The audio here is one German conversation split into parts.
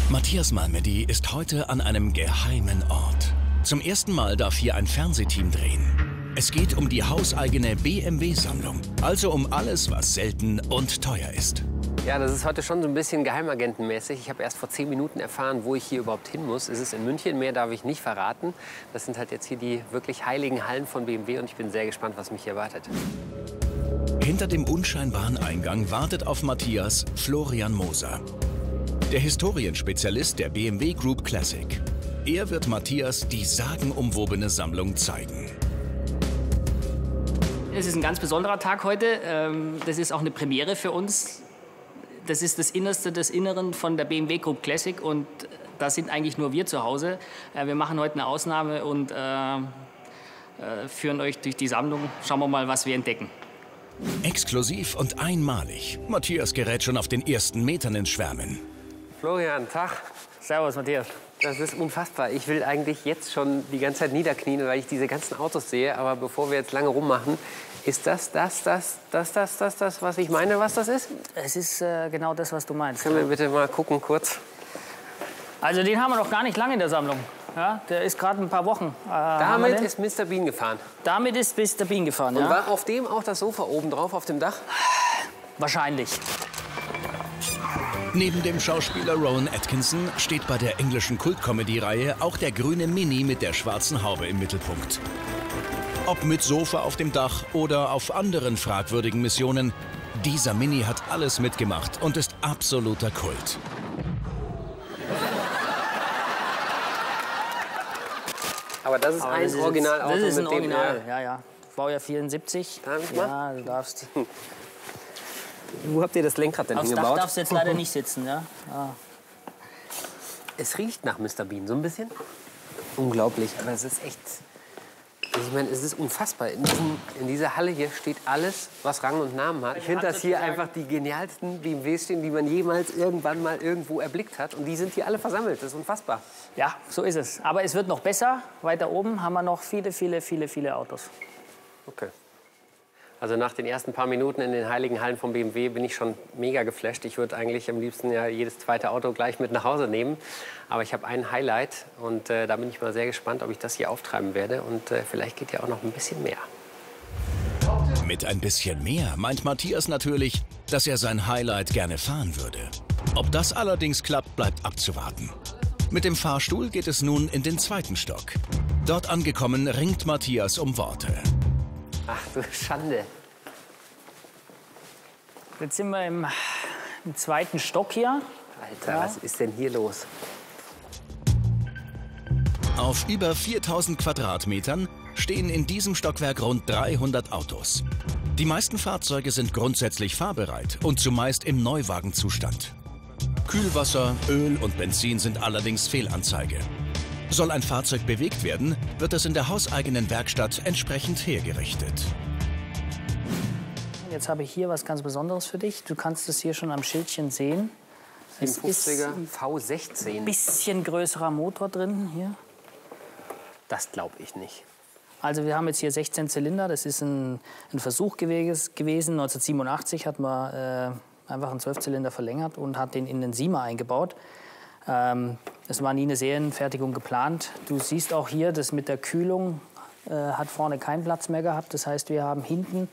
Matthias Malmedy ist heute an einem geheimen Ort. Zum ersten Mal darf hier ein Fernsehteam drehen. Es geht um die hauseigene BMW-Sammlung, also um alles, was selten und teuer ist. Ja, das ist heute schon so ein bisschen geheimagentenmäßig. Ich habe erst vor 10 Minuten erfahren, wo ich hier überhaupt hin muss. Es ist in München, mehr darf ich nicht verraten. Das sind halt jetzt hier die wirklich heiligen Hallen von BMW und ich bin sehr gespannt, was mich hier erwartet. Hinter dem unscheinbaren Eingang wartet auf Matthias Florian Moser, der Historienspezialist der BMW Group Classic. Er wird Matthias die sagenumwobene Sammlung zeigen. Es ist ein ganz besonderer Tag heute. Das ist auch eine Premiere für uns. Das ist das Innerste des Inneren von der BMW Group Classic und da sind eigentlich nur wir zu Hause. Wir machen heute eine Ausnahme und führen euch durch die Sammlung. Schauen wir mal, was wir entdecken. Exklusiv und einmalig. Matthias gerät schon auf den ersten Metern ins Schwärmen. Florian, Tag. Servus, Matthias. Das ist unfassbar. Ich will eigentlich jetzt schon die ganze Zeit niederknien, weil ich diese ganzen Autos sehe. Aber bevor wir jetzt lange rummachen, ist das, was ich meine, was das ist? Es ist genau das, was du meinst. Können wir bitte mal gucken, kurz? Also den haben wir noch gar nicht lange in der Sammlung. Ja, der ist gerade ein paar Wochen. Damit ist Mr. Bean gefahren? Damit ist Mr. Bean gefahren, ja. Und war auf dem auch das Sofa oben drauf, auf dem Dach? Wahrscheinlich. Neben dem Schauspieler Rowan Atkinson steht bei der englischen Kult-Comedy-Reihe auch der grüne Mini mit der schwarzen Haube im Mittelpunkt. Ob mit Sofa auf dem Dach oder auf anderen fragwürdigen Missionen, dieser Mini hat alles mitgemacht und ist absoluter Kult. Aber das ist ein Originalauto. Das ist ein Original, ja. Baujahr 74. Darf ich mal? Ja, du darfst. Wo habt ihr das Lenkrad denn hingebaut? Aufs Dach darfst du jetzt leider nicht sitzen, ja. Es riecht nach Mr. Bean so ein bisschen. Unglaublich, aber es ist echt... Ich meine, es ist unfassbar. In dieser Halle hier steht alles, was Rang und Namen hat. Ich finde, dass hier einfach die genialsten BMWs stehen, die man jemals irgendwann mal irgendwo erblickt hat. Und die sind hier alle versammelt. Das ist unfassbar. Ja, so ist es. Aber es wird noch besser. Weiter oben haben wir noch viele Autos. Okay. Also nach den ersten paar Minuten in den heiligen Hallen von BMW bin ich schon mega geflasht. Ich würde eigentlich am liebsten ja jedes zweite Auto gleich mit nach Hause nehmen. Aber ich habe ein Highlight und da bin ich mal sehr gespannt, ob ich das hier auftreiben werde. Und vielleicht geht ja auch noch ein bisschen mehr. Mit ein bisschen mehr meint Matthias natürlich, dass er sein Highlight gerne fahren würde. Ob das allerdings klappt, bleibt abzuwarten. Mit dem Fahrstuhl geht es nun in den 2. Stock. Dort angekommen ringt Matthias um Worte. Ach du Schande. Jetzt sind wir im 2. Stock hier. Alter, was ist denn hier los? Auf über 4000 Quadratmetern stehen in diesem Stockwerk rund 300 Autos. Die meisten Fahrzeuge sind grundsätzlich fahrbereit und zumeist im Neuwagenzustand. Kühlwasser, Öl und Benzin sind allerdings Fehlanzeige. Soll ein Fahrzeug bewegt werden, wird es in der hauseigenen Werkstatt entsprechend hergerichtet. Jetzt habe ich hier was ganz Besonderes für dich. Du kannst es hier schon am Schildchen sehen. Es ist ein V16. Ein bisschen größerer Motor drin hier. Das glaube ich nicht. Also wir haben jetzt hier 16 Zylinder. Das ist ein Versuch gewesen. 1987 hat man einfach einen 12-Zylinder verlängert und hat den in den Siemer eingebaut. Es war nie eine Serienfertigung geplant. Du siehst auch hier, das mit der Kühlung hat vorne keinen Platz mehr gehabt. Das heißt, wir haben hinten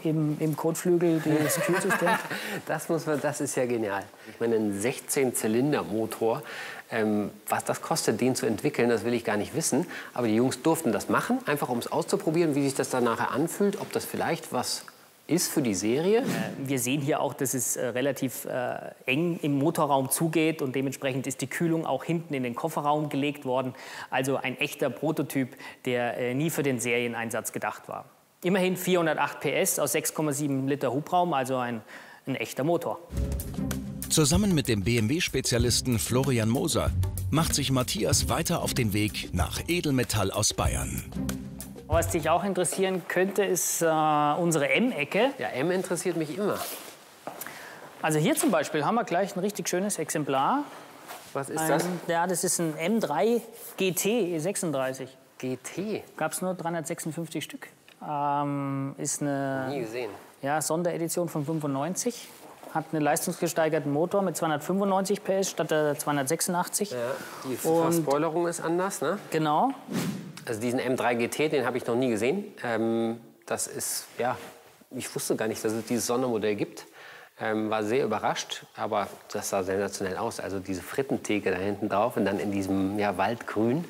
im Kotflügel das Kühlsystem. Das ist ja genial. Ich meine, ein 16-Zylinder-Motor, was das kostet, den zu entwickeln, das will ich gar nicht wissen. Aber die Jungs durften das machen, einfach um es auszuprobieren, wie sich das dann nachher anfühlt, ob das vielleicht was ist für die Serie. Wir sehen hier auch, dass es relativ eng im Motorraum zugeht und dementsprechend ist die Kühlung auch hinten in den Kofferraum gelegt worden. Also ein echter Prototyp, der nie für den Serieneinsatz gedacht war. Immerhin 408 PS aus 6,7 Liter Hubraum, also ein echter Motor. Zusammen mit dem BMW-Spezialisten Florian Moser macht sich Matthias weiter auf den Weg nach Edelmetall aus Bayern. Was dich auch interessieren könnte, ist unsere M-Ecke. Ja, M interessiert mich immer. Also hier zum Beispiel haben wir gleich ein richtig schönes Exemplar. Was ist das? Ja, das ist ein M3 GT E36. GT? Gab es nur 356 Stück. Ist eine Nie gesehen. Sonderedition von 95. hat einen leistungsgesteigerten Motor mit 295 PS statt der 286. Ja, die Verspoilerung ist anders, ne? Genau. Also diesen M3 GT, den habe ich noch nie gesehen. Das ist, ja, ich wusste gar nicht, dass es dieses Sondermodell gibt. War sehr überrascht, aber das sah sensationell aus. Also diese Frittentheke da hinten drauf und dann in diesem Waldgrün,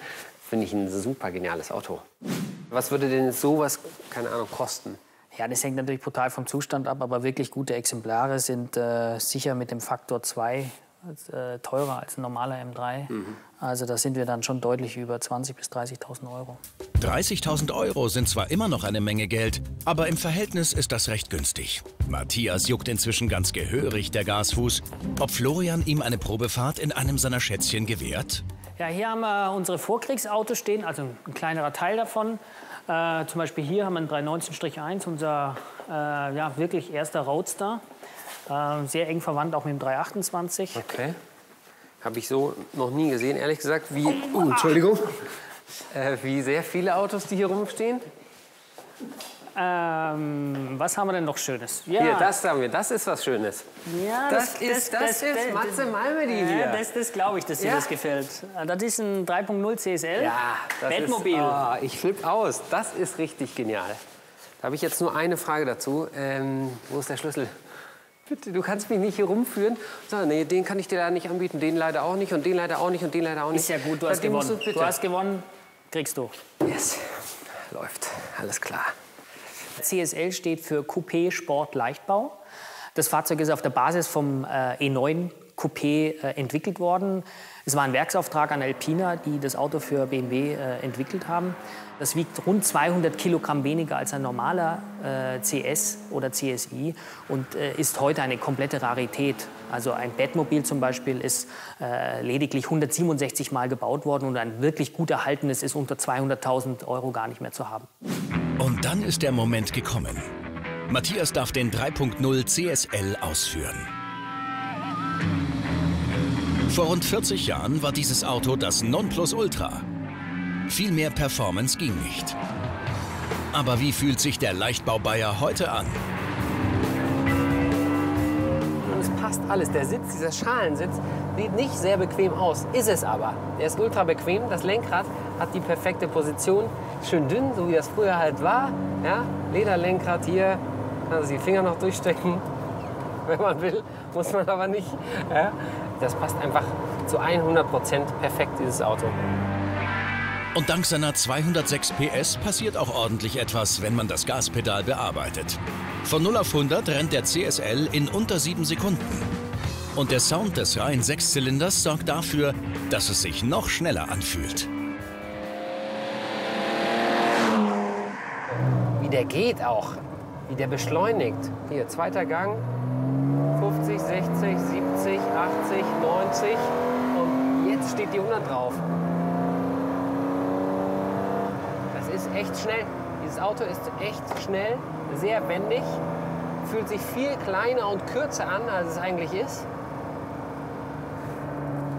finde ich ein super geniales Auto. Was würde denn sowas, keine Ahnung, kosten? Ja, das hängt natürlich brutal vom Zustand ab, aber wirklich gute Exemplare sind sicher mit dem Faktor 2 teurer als ein normaler M3. Also da sind wir dann schon deutlich über 20.000 bis 30.000 Euro. 30.000 Euro sind zwar immer noch eine Menge Geld, aber im Verhältnis ist das recht günstig. Matthias juckt inzwischen ganz gehörig der Gasfuß. Ob Florian ihm eine Probefahrt in einem seiner Schätzchen gewährt? Ja, hier haben wir unsere Vorkriegsautos stehen, also ein kleinerer Teil davon. Zum Beispiel hier haben wir einen 319-1, unser wirklich erster Roadster. Sehr eng verwandt auch mit dem 328. Okay. Habe ich so noch nie gesehen, ehrlich gesagt. Entschuldigung. Wie sehr viele Autos, die hier rumstehen. Was haben wir denn noch Schönes? Ja. Hier, das haben wir. Das ist was Schönes. Ja, das ist Matze Malmedy hier. Das glaube ich, dass dir das gefällt. Das ist ein 3.0 CSL. Ja, das Batmobil. Ist, oh, ich flippe aus. Das ist richtig genial. Da habe ich jetzt nur eine Frage dazu. Wo ist der Schlüssel? Bitte, du kannst mich nicht hier rumführen. So, nee, den kann ich dir da nicht anbieten, den leider auch nicht und den leider auch nicht und den leider auch nicht. Ist ja gut, du hast gewonnen. Du hast gewonnen, kriegst du. Yes, läuft, alles klar. CSL steht für Coupé Sport Leichtbau. Das Fahrzeug ist auf der Basis vom E9 Coupé entwickelt worden. Es war ein Werksauftrag an Alpina, die das Auto für BMW entwickelt haben. Das wiegt rund 200 Kilogramm weniger als ein normaler CS oder CSI und ist heute eine komplette Rarität. Also ein Batmobil zum Beispiel ist lediglich 167 Mal gebaut worden und ein wirklich gut erhaltenes ist unter 200.000 Euro gar nicht mehr zu haben. Und dann ist der Moment gekommen. Matthias darf den 3.0 CSL ausführen. Vor rund 40 Jahren war dieses Auto das Nonplusultra. Viel mehr Performance ging nicht. Aber wie fühlt sich der Leichtbau-Bayer heute an? Und es passt alles. Der Sitz, dieser Schalensitz, sieht nicht sehr bequem aus. Ist es aber. Er ist ultra bequem. Das Lenkrad hat die perfekte Position. Schön dünn, so wie das früher halt war. Ja? Lederlenkrad hier. Kann man die Finger noch durchstecken, wenn man will. Muss man aber nicht. Ja? Das passt einfach zu 100% perfekt, dieses Auto. Und dank seiner 206 PS passiert auch ordentlich etwas, wenn man das Gaspedal bearbeitet. Von 0 auf 100 rennt der CSL in unter 7 Sekunden. Und der Sound des reinen Sechszylinders sorgt dafür, dass es sich noch schneller anfühlt. Wie der geht auch, wie der beschleunigt. Hier, zweiter Gang, 50, 60, 70, 80, 90 und jetzt steht die 100 drauf. Das ist echt schnell. Dieses Auto ist echt schnell, sehr wendig, fühlt sich viel kleiner und kürzer an, als es eigentlich ist.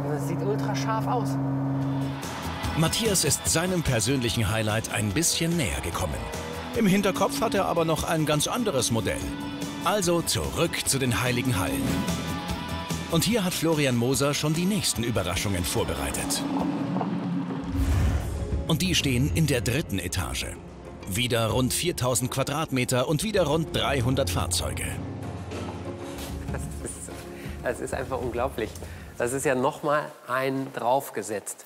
Und es sieht ultra scharf aus. Matthias ist seinem persönlichen Highlight ein bisschen näher gekommen. Im Hinterkopf hat er aber noch ein ganz anderes Modell. Also zurück zu den Heiligen Hallen. Und hier hat Florian Moser schon die nächsten Überraschungen vorbereitet. Und die stehen in der 3. Etage. Wieder rund 4.000 Quadratmeter und wieder rund 300 Fahrzeuge. Das ist einfach unglaublich. Das ist ja noch mal ein draufgesetzt.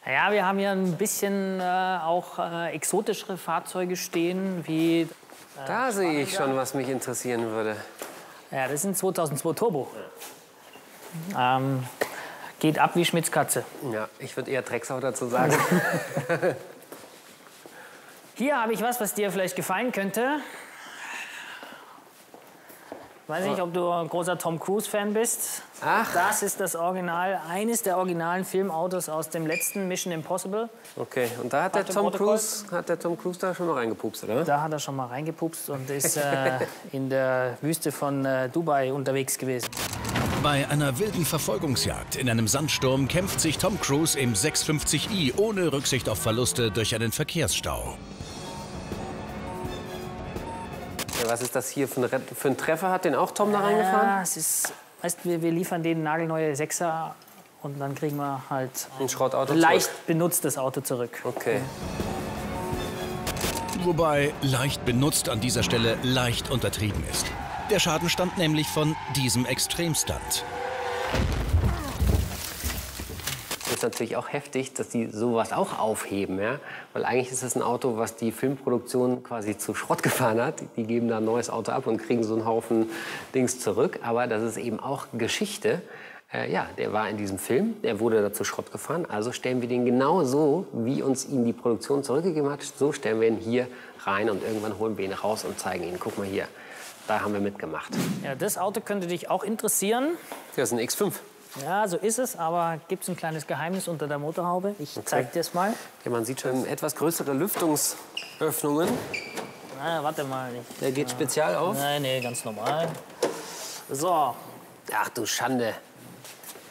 Ja, wir haben hier ein bisschen auch exotischere Fahrzeuge stehen, wie... Da sehe ich schon, was mich interessieren würde. Ja, das ist ein 2002 Turbo. Geht ab wie Schmitz Katze. Ja, ich würde eher Drecksau dazu sagen. Hier habe ich was dir vielleicht gefallen könnte. Weiß nicht, ob du ein großer Tom Cruise-Fan bist. Ach. Das ist das Original, eines der originalen Filmautos aus dem letzten Mission Impossible. Okay, und da hat der Tom Cruise da schon mal reingepupst, oder? Da hat er schon mal reingepupst und ist in der Wüste von Dubai unterwegs gewesen. Bei einer wilden Verfolgungsjagd in einem Sandsturm kämpft sich Tom Cruise im 650i ohne Rücksicht auf Verluste durch einen Verkehrsstau. Was ist das hier für ein Treffer? Hat den auch Tom da reingefahren? Ja, es ist, weißt, wir liefern den nagelneue 6er und dann kriegen wir halt ein Schrottauto leicht benutztes Auto zurück. Okay. Wobei leicht benutzt an dieser Stelle leicht untertrieben ist. Der Schaden stammt nämlich von diesem Extremstunt. Das ist natürlich auch heftig, dass die sowas auch aufheben, ja? Weil eigentlich ist es ein Auto, was die Filmproduktion quasi zu Schrott gefahren hat. Die geben da ein neues Auto ab und kriegen so einen Haufen Dings zurück. Aber das ist eben auch Geschichte. Ja, der war in diesem Film, der wurde da zu Schrott gefahren. Also stellen wir den genau so, wie uns ihn die Produktion zurückgegeben hat. So stellen wir ihn hier rein und irgendwann holen wir ihn raus und zeigen ihn. Guck mal hier, da haben wir mitgemacht. Ja, das Auto könnte dich auch interessieren. Das ist ein X5. Ja, so ist es, aber gibt es ein kleines Geheimnis unter der Motorhaube? Ich zeig dir es mal. Ja, man sieht schon etwas größere Lüftungsöffnungen. Na, warte mal. Der geht spezial auf? Nein, nee, ganz normal. So. Ach du Schande.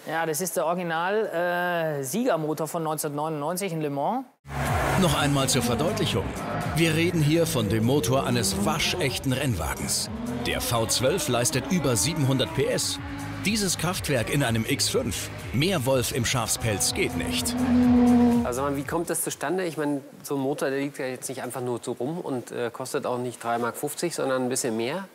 Ja, das ist der Original-Siegermotor von 1999 in Le Mans. Noch einmal zur Verdeutlichung. Wir reden hier von dem Motor eines waschechten Rennwagens. Der V12 leistet über 700 PS. Dieses Kraftwerk in einem X5. Mehr Wolf im Schafspelz geht nicht. Also wie kommt das zustande? Ich meine, so ein Motor, der liegt ja jetzt nicht einfach nur so rum und kostet auch nicht 3,50 Mark, sondern ein bisschen mehr.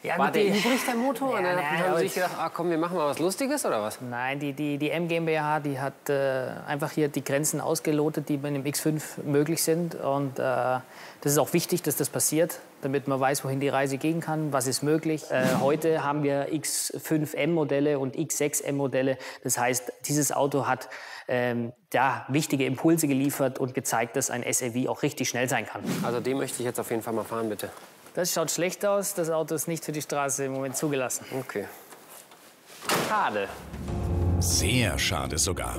Ja, war gut, der übrig, der Motor? Ja, und dann nein, haben sie sich gedacht, komm, wir machen mal was Lustiges, oder was? Nein, die M GmbH, die hat einfach hier die Grenzen ausgelotet, die bei einem X5 möglich sind. Und das ist auch wichtig, dass das passiert, damit man weiß, wohin die Reise gehen kann, was ist möglich. Heute haben wir X5M-Modelle und X6M-Modelle. Das heißt, dieses Auto hat wichtige Impulse geliefert und gezeigt, dass ein SUV auch richtig schnell sein kann. Also den möchte ich jetzt auf jeden Fall mal fahren, bitte. Das schaut schlecht aus. Das Auto ist nicht für die Straße im Moment zugelassen. Okay. Schade. Sehr schade sogar.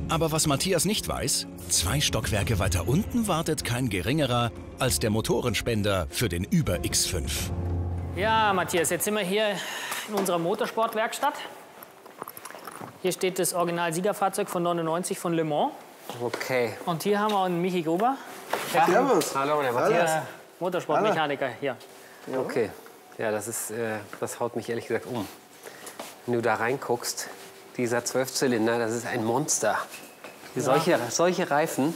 Aber was Matthias nicht weiß, 2 Stockwerke weiter unten wartet kein geringerer als der Motorenspender für den Über X5. Ja, Matthias, jetzt sind wir hier in unserer Motorsportwerkstatt. Hier steht das Original-Siegerfahrzeug von 99 von Le Mans. Okay. Und hier haben wir einen Michi Gruber. Servus. Hallo, der Matthias. Motorsportmechaniker hier. Okay. Ja, das haut mich ehrlich gesagt um. Wenn du da reinguckst, dieser 12-Zylinder, das ist ein Monster. Solche Reifen.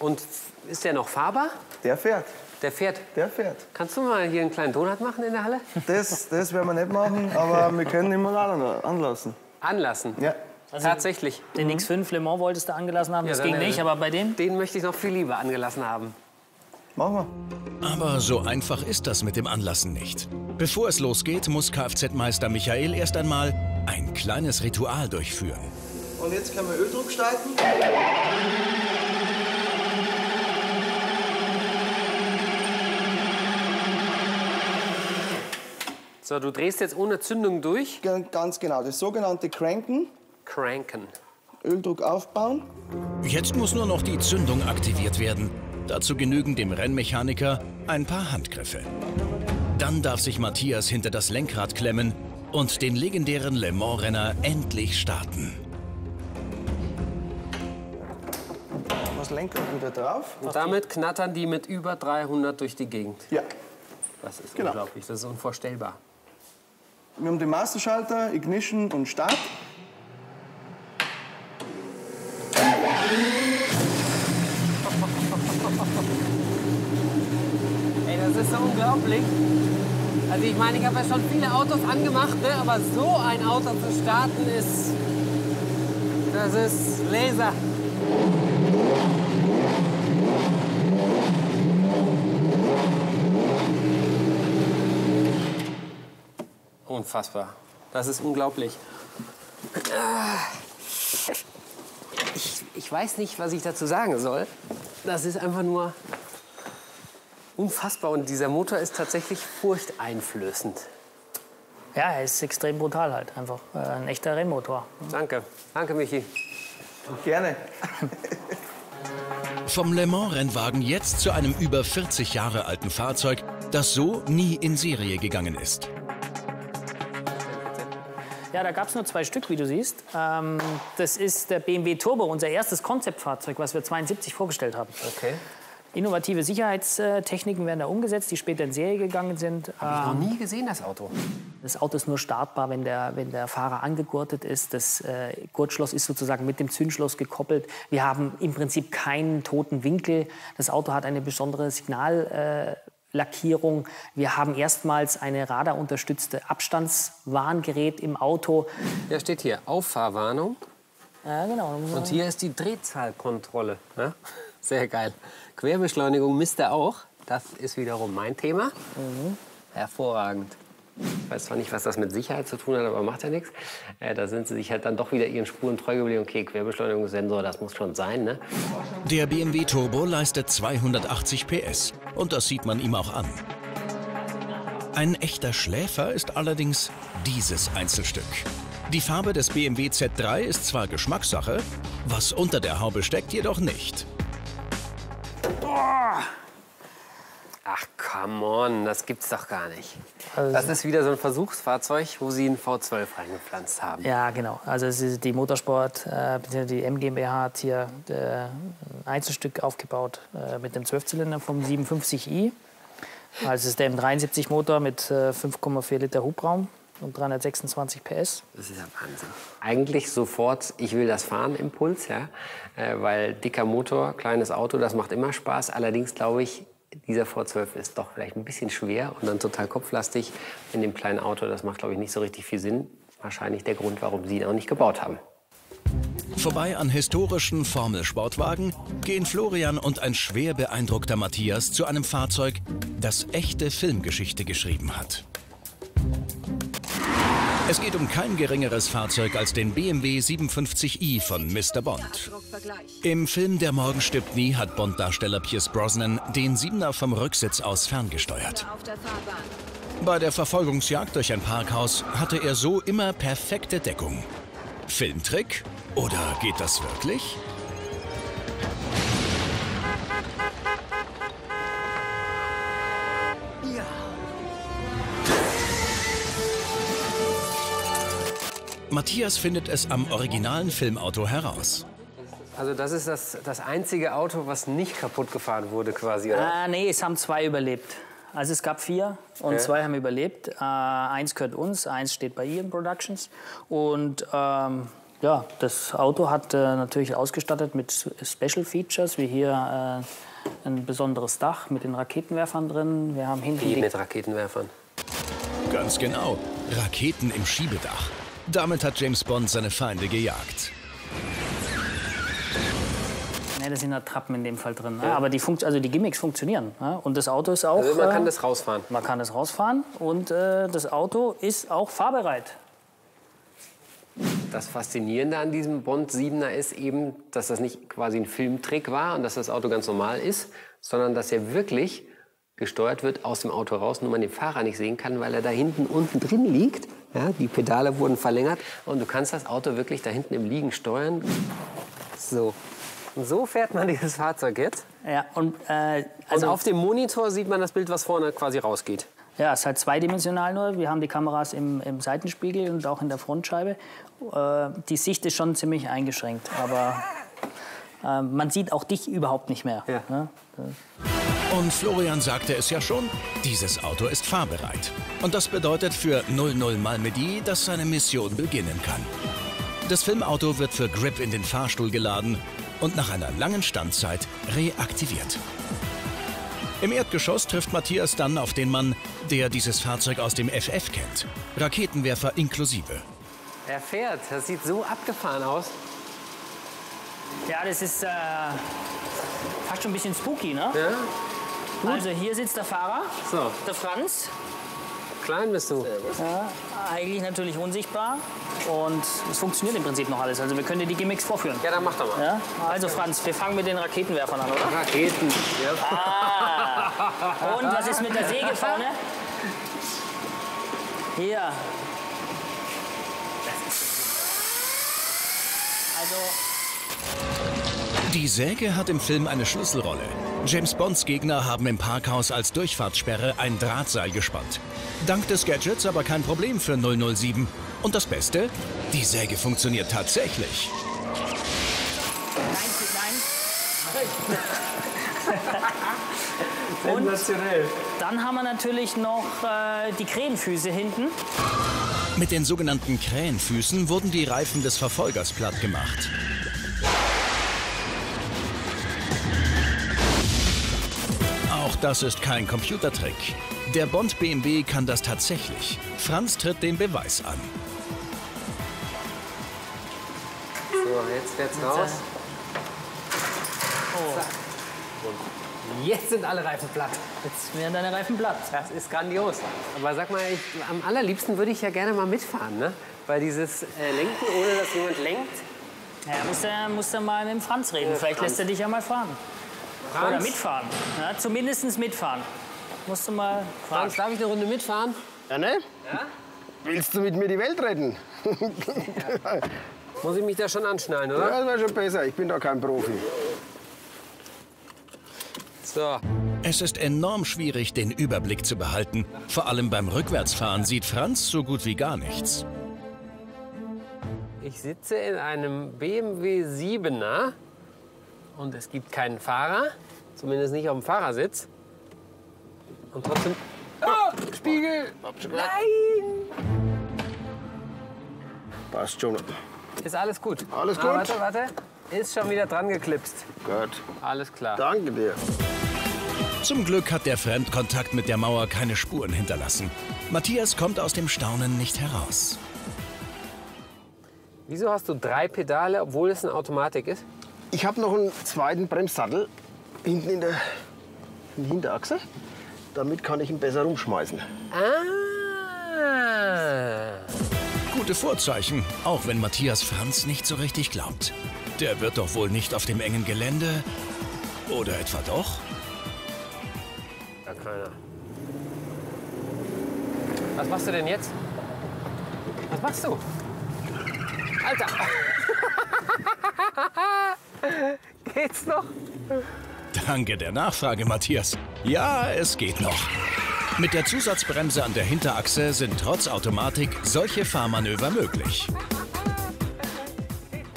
Und ist der noch fahrbar? Der fährt. Der fährt? Der fährt. Kannst du mal hier einen kleinen Donut machen in der Halle? Das werden wir nicht machen, aber wir können ihn mal anlassen. Anlassen? Ja. Also tatsächlich. Den X5 Le Mans wolltest du angelassen haben, das ging nicht, aber bei dem? Den möchte ich noch viel lieber angelassen haben. Machen wir. Aber so einfach ist das mit dem Anlassen nicht. Bevor es losgeht, muss Kfz-Meister Michael erst einmal ein kleines Ritual durchführen. Und jetzt können wir Öldruck starten. So, du drehst jetzt ohne Zündung durch? Ganz genau, das sogenannte Cranken. Cranken. Öldruck aufbauen. Jetzt muss nur noch die Zündung aktiviert werden. Dazu genügen dem Rennmechaniker ein paar Handgriffe. Dann darf sich Matthias hinter das Lenkrad klemmen und den legendären Le Mans-Renner endlich starten. Das Lenkrad wieder drauf. Und damit knattern die mit über 300 durch die Gegend. Ja. Das ist Genau. unglaublich, das ist unvorstellbar. Wir haben den Masterschalter, Ignition und Start. Ey, das ist so unglaublich. Also ich meine, ich habe ja schon viele Autos angemacht, ne? Aber so ein Auto zu starten das ist Laser. Unfassbar. Das ist unglaublich. Ich weiß nicht, was ich dazu sagen soll. Das ist einfach nur unfassbar. Und dieser Motor ist tatsächlich furchteinflößend. Ja, er ist extrem brutal halt. Einfach ein echter Rennmotor. Danke. Danke, Michi. Gerne. Vom Le Mans-Rennwagen jetzt zu einem über 40 Jahre alten Fahrzeug, das so nie in Serie gegangen ist. Ja, da gab es nur 2 Stück, wie du siehst. Das ist der BMW Turbo, unser erstes Konzeptfahrzeug, was wir 72 vorgestellt haben. Okay. Innovative Sicherheitstechniken werden da umgesetzt, die später in Serie gegangen sind. Habe ich noch nie gesehen, das Auto. Das Auto ist nur startbar, wenn der Fahrer angegurtet ist. Das Gurtschloss ist sozusagen mit dem Zündschloss gekoppelt. Wir haben im Prinzip keinen toten Winkel. Das Auto hat eine besondere Signallackierung. Wir haben erstmals eine radarunterstützte Abstandswarngerät im Auto. Ja, steht hier Auffahrwarnung. Ja, genau. Und hier ist die Drehzahlkontrolle. Ja? Sehr geil. Querbeschleunigung misst er auch. Das ist wiederum mein Thema. Hervorragend. Ich weiß zwar nicht, was das mit Sicherheit zu tun hat, aber macht ja nichts. Da sind sie sich halt dann doch wieder ihren Spuren treu geblieben. Okay, Querbeschleunigungssensor, das muss schon sein, ne? Der BMW Turbo leistet 280 PS und das sieht man ihm auch an. Ein echter Schläfer ist allerdings dieses Einzelstück. Die Farbe des BMW Z3 ist zwar Geschmackssache, was unter der Haube steckt, jedoch nicht. Ach, come on, das gibt's doch gar nicht. Das ist wieder so ein Versuchsfahrzeug, wo sie einen V12 reingepflanzt haben. Ja, genau. Also es ist die Motorsport, die M GmbH hat hier ein Einzelstück aufgebaut mit dem 12-Zylinder vom 750i. Also es ist der M73-Motor mit 5,4 Liter Hubraum und 326 PS. Das ist ja Wahnsinn. Eigentlich sofort, ich will das fahren, Impuls, ja, weil dicker Motor, kleines Auto, das macht immer Spaß. Allerdings glaube ich, dieser V12 ist doch vielleicht ein bisschen schwer und dann total kopflastig in dem kleinen Auto. Das macht, glaube ich, nicht so richtig viel Sinn. Wahrscheinlich der Grund, warum sie ihn auch nicht gebaut haben. Vorbei an historischen Formelsportwagen gehen Florian und ein schwer beeindruckter Matthias zu einem Fahrzeug, das echte Filmgeschichte geschrieben hat. Es geht um kein geringeres Fahrzeug als den BMW 57i von Mr. Bond. Im Film Der Morgen stirbt nie hat Bond-Darsteller Pierce Brosnan den 7er vom Rücksitz aus ferngesteuert. Bei der Verfolgungsjagd durch ein Parkhaus hatte er so immer perfekte Deckung. Filmtrick? Oder geht das wirklich? Matthias findet es am originalen Filmauto heraus. Also das ist das einzige Auto, was nicht kaputt gefahren wurde quasi, oder? Nee, es haben 2 überlebt. Also es gab 4 und 2 haben überlebt. 1 gehört uns, 1 steht bei Ian Productions. Und ja, das Auto hat natürlich ausgestattet mit Special Features, wie hier ein besonderes Dach mit den Raketenwerfern drin. Wir haben hinten Wie mit Raketenwerfern? Ganz genau, Raketen im Schiebedach. Damit hat James Bond seine Feinde gejagt. Ne, da sind Attrappen in dem Fall drin. Ja. Aber die Gimmicks funktionieren. Ja. Und das Auto ist auch... Also man kann das rausfahren? Man kann das rausfahren und das Auto ist auch fahrbereit. Das Faszinierende an diesem Bond 7er ist eben, dass das nicht quasi ein Filmtrick war und dass das Auto ganz normal ist, sondern dass er wirklich gesteuert wird aus dem Auto raus, nur man den Fahrer nicht sehen kann, weil er da hinten unten drin liegt. Ja, die Pedale wurden verlängert und du kannst das Auto wirklich da hinten im Liegen steuern. So. Und so fährt man dieses Fahrzeug jetzt. Ja, und auf dem Monitor sieht man das Bild, was vorne quasi rausgeht. Ja, es ist halt zweidimensional nur. Wir haben die Kameras im Seitenspiegel und auch in der Frontscheibe. Die Sicht ist schon ziemlich eingeschränkt, aber man sieht auch dich überhaupt nicht mehr. Ja. Ja? Und Florian sagte es ja schon, dieses Auto ist fahrbereit. Und das bedeutet für 00 Malmedy, dass seine Mission beginnen kann. Das Filmauto wird für Grip in den Fahrstuhl geladen und nach einer langen Standzeit reaktiviert. Im Erdgeschoss trifft Matthias dann auf den Mann, der dieses Fahrzeug aus dem FF kennt. Raketenwerfer inklusive. Er fährt, das sieht so abgefahren aus. Ja, das ist fast schon ein bisschen spooky, ne? Ja? Also hier sitzt der Fahrer, So, der Franz. klein bist du. Ja, eigentlich natürlich unsichtbar und es funktioniert im Prinzip noch alles. Also wir können dir die Gimmicks vorführen. Ja, dann mach doch mal. Ja? Also Franz, wir fangen mit den Raketenwerfern an, oder? Raketen. Ja. Ah. Und was ist mit der Säge vorne? Hier. Also... Die Säge hat im Film eine Schlüsselrolle. James Bonds Gegner haben im Parkhaus als Durchfahrtssperre ein Drahtseil gespannt. Dank des Gadgets aber kein Problem für 007. Und das Beste? Die Säge funktioniert tatsächlich. Nein. Sensationell. Dann haben wir natürlich noch die Krähenfüße hinten. Mit den sogenannten Krähenfüßen wurden die Reifen des Verfolgers platt gemacht. Auch das ist kein Computertrick. Der Bond BMW kann das tatsächlich. Franz tritt den Beweis an. So, jetzt wird's raus. Und jetzt sind alle Reifen platt. Jetzt werden deine Reifen platt. Das ist grandios. Aber sag mal, am allerliebsten würde ich ja gerne mal mitfahren, ne? Weil dieses Lenken, ohne dass jemand lenkt. Ja, musst du mal mit dem Franz reden. Vielleicht Franz. lässt er dich ja mal fahren. Franz? Oder mitfahren. Ja, zumindest mitfahren. Musst du mal fragen. Franz, darf ich eine Runde mitfahren? Ja, ne? Ja? Willst du mit mir die Welt retten? Muss ich mich da schon anschnallen, oder? Ja, das wäre schon besser. Ich bin doch kein Profi. So. Es ist enorm schwierig, den Überblick zu behalten. Vor allem beim Rückwärtsfahren sieht Franz so gut wie gar nichts. Ich sitze in einem BMW 7er und es gibt keinen Fahrer, zumindest nicht auf dem Fahrersitz. Und trotzdem... Oh, Spiegel! Nein! Passt schon. Ist alles gut. Alles gut. Warte. Ist schon wieder dran geklipst. Gut. Alles klar. Danke dir. Zum Glück hat der Fremdkontakt mit der Mauer keine Spuren hinterlassen. Matthias kommt aus dem Staunen nicht heraus. Wieso hast du 3 Pedale, obwohl es eine Automatik ist? Ich habe noch einen zweiten Bremssattel hinten in der Hinterachse. Damit kann ich ihn besser rumschmeißen. Ah. Gute Vorzeichen, auch wenn Matthias Franz nicht so richtig glaubt. Der wird doch wohl nicht auf dem engen Gelände. Oder etwa doch? Ja, keiner. Was machst du denn jetzt? Was machst du? Alter! Geht's noch? Danke der Nachfrage, Matthias. Ja, es geht noch. Mit der Zusatzbremse an der Hinterachse sind trotz Automatik solche Fahrmanöver möglich.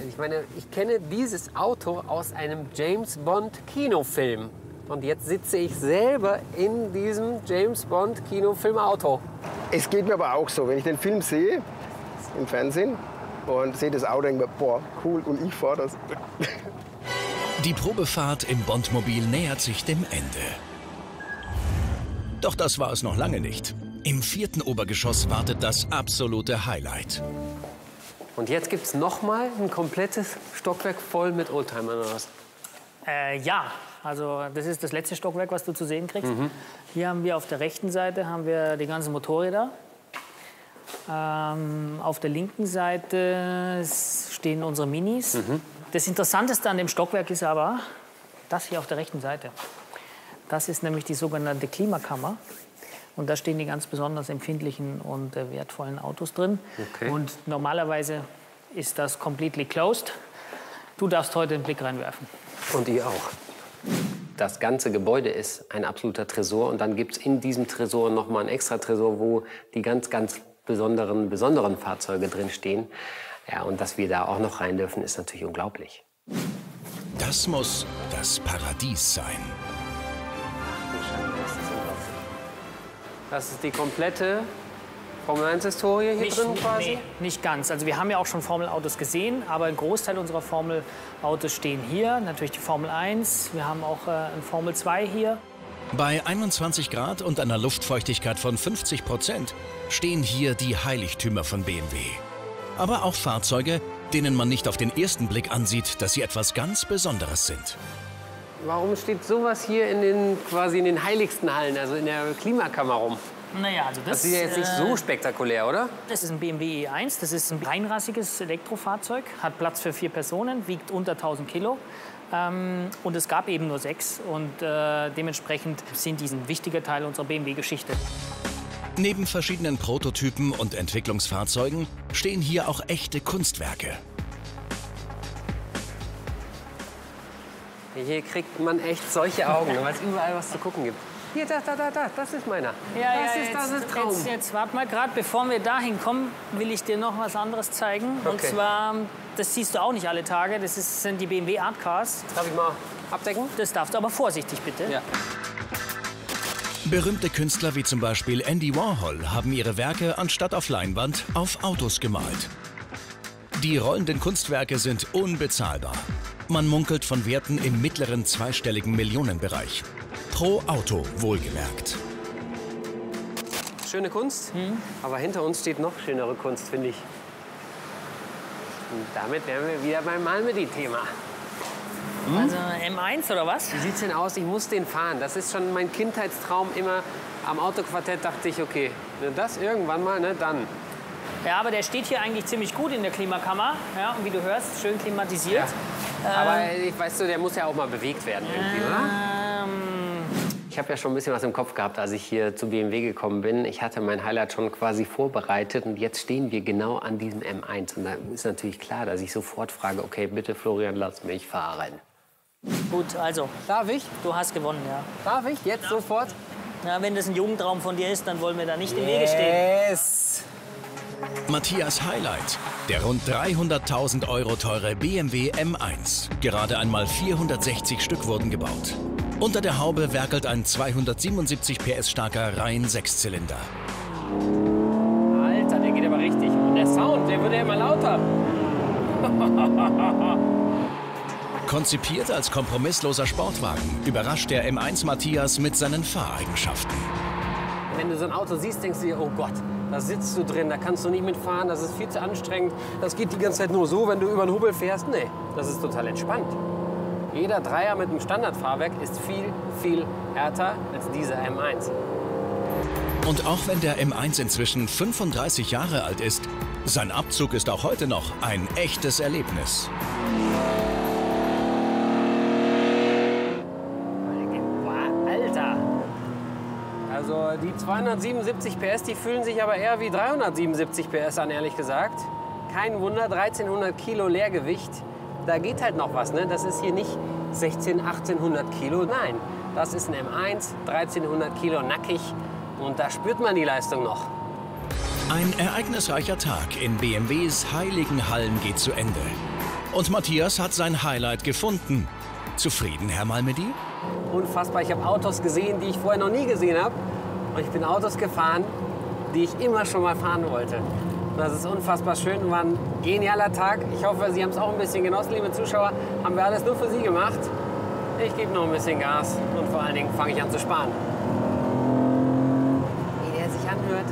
Ich meine, ich kenne dieses Auto aus einem James-Bond-Kinofilm. Und jetzt sitze ich selber in diesem James-Bond-Kinofilm-Auto. Es geht mir aber auch so, wenn ich den Film sehe, im Fernsehen, und sehe das Auto, denke ich mir, boah, cool, und ich fahre das. Die Probefahrt im Bondmobil nähert sich dem Ende. Doch das war es noch lange nicht. Im 4. Obergeschoss wartet das absolute Highlight. Und jetzt gibt es noch mal ein komplettes Stockwerk voll mit Oldtimern oder was? Ja, also das ist das letzte Stockwerk, was du zu sehen kriegst. Hier haben wir auf der rechten Seite haben wir die ganzen Motorräder. Auf der linken Seite stehen unsere Minis. Das Interessanteste an dem Stockwerk ist aber das hier auf der rechten Seite. Das ist nämlich die sogenannte Klimakammer. Und da stehen die ganz besonders empfindlichen und wertvollen Autos drin. Okay. Und normalerweise ist das completely closed. Du darfst heute den Blick reinwerfen. Und ihr auch. Das ganze Gebäude ist ein absoluter Tresor. Und dann gibt es in diesem Tresor noch mal einen extra Tresor, wo die ganz besonderen Fahrzeuge drin stehen. Ja, und dass wir da auch noch rein dürfen, ist natürlich unglaublich. Das muss das Paradies sein. Das ist die komplette Formel-1-Historie hier drin quasi? Nee, nicht ganz. Also wir haben ja auch schon Formel-Autos gesehen, aber ein Großteil unserer Formel-Autos stehen hier. Natürlich die Formel 1, wir haben auch ein Formel 2 hier. Bei 21 Grad und einer Luftfeuchtigkeit von 50% stehen hier die Heiligtümer von BMW. Aber auch Fahrzeuge, denen man nicht auf den ersten Blick ansieht, dass sie etwas ganz Besonderes sind. Warum steht sowas hier quasi in den heiligsten Hallen, also in der Klimakammer rum? Naja, also Das ist ja jetzt nicht so spektakulär, oder? Das ist ein BMW E1, das ist ein reinrassiges Elektrofahrzeug, hat Platz für 4 Personen, wiegt unter 1000 Kilo. Und es gab eben nur 6 und dementsprechend sind die ein wichtiger Teil unserer BMW-Geschichte. Neben verschiedenen Prototypen und Entwicklungsfahrzeugen stehen hier auch echte Kunstwerke. Hier kriegt man echt solche Augen, weil es überall was zu gucken gibt. Hier, da, das ist meiner. Das ist Traum. Jetzt warte mal, gerade bevor wir dahin kommen, will ich dir noch was anderes zeigen. Und Okay. zwar, das siehst du auch nicht alle Tage, sind die BMW Art Cars. Darf ich mal abdecken? Das darfst du aber vorsichtig, bitte. Ja. Berühmte Künstler wie zum Beispiel Andy Warhol haben ihre Werke anstatt auf Leinwand auf Autos gemalt. Die rollenden Kunstwerke sind unbezahlbar. Man munkelt von Werten im mittleren zweistelligen Millionenbereich. Pro Auto wohlgemerkt. Schöne Kunst, aber hinter uns steht noch schönere Kunst, finde ich. Und damit wären wir wieder beim Malmedy-Thema. Also M1 oder was? Wie sieht's denn aus? Ich muss den fahren. Das ist schon mein Kindheitstraum immer. Am Autoquartett dachte ich, okay, wenn das irgendwann mal, ne, dann. Ja, aber der steht hier eigentlich ziemlich gut in der Klimakammer. Ja, und wie du hörst, schön klimatisiert. Aber weißt du, der muss ja auch mal bewegt werden irgendwie, oder? Ich habe ja schon ein bisschen was im Kopf gehabt, als ich hier zu BMW gekommen bin. Ich hatte mein Highlight schon quasi vorbereitet und jetzt stehen wir genau an diesem M1. Und da ist natürlich klar, dass ich sofort frage, okay, bitte Florian, lass mich fahren. Gut, also, Darf ich? du hast gewonnen, ja. Darf ich? Jetzt sofort? Ja, wenn das ein Jugendtraum von dir ist, dann wollen wir da nicht im Wege stehen. Yes! Matthias Highlight, der rund 300.000 € teure BMW M1. Gerade einmal 460 Stück wurden gebaut. Unter der Haube werkelt ein 277 PS starker Reihen-Sechszylinder. Alter, der geht aber richtig. Und der Sound, der wird ja immer lauter. Konzipiert als kompromissloser Sportwagen, überrascht der M1 Matthias mit seinen Fahreigenschaften. Wenn du so ein Auto siehst, denkst du dir, oh Gott, da sitzt du drin, da kannst du nicht mitfahren, das ist viel zu anstrengend. Das geht die ganze Zeit nur so, wenn du über den Hubbel fährst. Nee, das ist total entspannt. Jeder Dreier mit einem Standardfahrwerk ist viel, viel härter als dieser M1. Und auch wenn der M1 inzwischen 35 Jahre alt ist, sein Abzug ist auch heute noch ein echtes Erlebnis. Alter! Also die 277 PS, die fühlen sich aber eher wie 377 PS an, ehrlich gesagt. Kein Wunder, 1300 Kilo Leergewicht. Da geht halt noch was, ne? Das ist hier nicht 1800 Kilo, nein. Das ist ein M1, 1300 Kilo nackig und da spürt man die Leistung noch. Ein ereignisreicher Tag in BMWs heiligen Hallen geht zu Ende. Und Matthias hat sein Highlight gefunden. Zufrieden, Herr Malmedy? Unfassbar, ich habe Autos gesehen, die ich vorher noch nie gesehen habe. Und ich bin Autos gefahren, die ich immer schon mal fahren wollte. Das ist unfassbar schön, war ein genialer Tag. Ich hoffe, Sie haben es auch ein bisschen genossen, liebe Zuschauer. Haben wir alles nur für Sie gemacht. Ich gebe noch ein bisschen Gas und vor allen Dingen fange ich an zu sparen. Wie der sich anhört.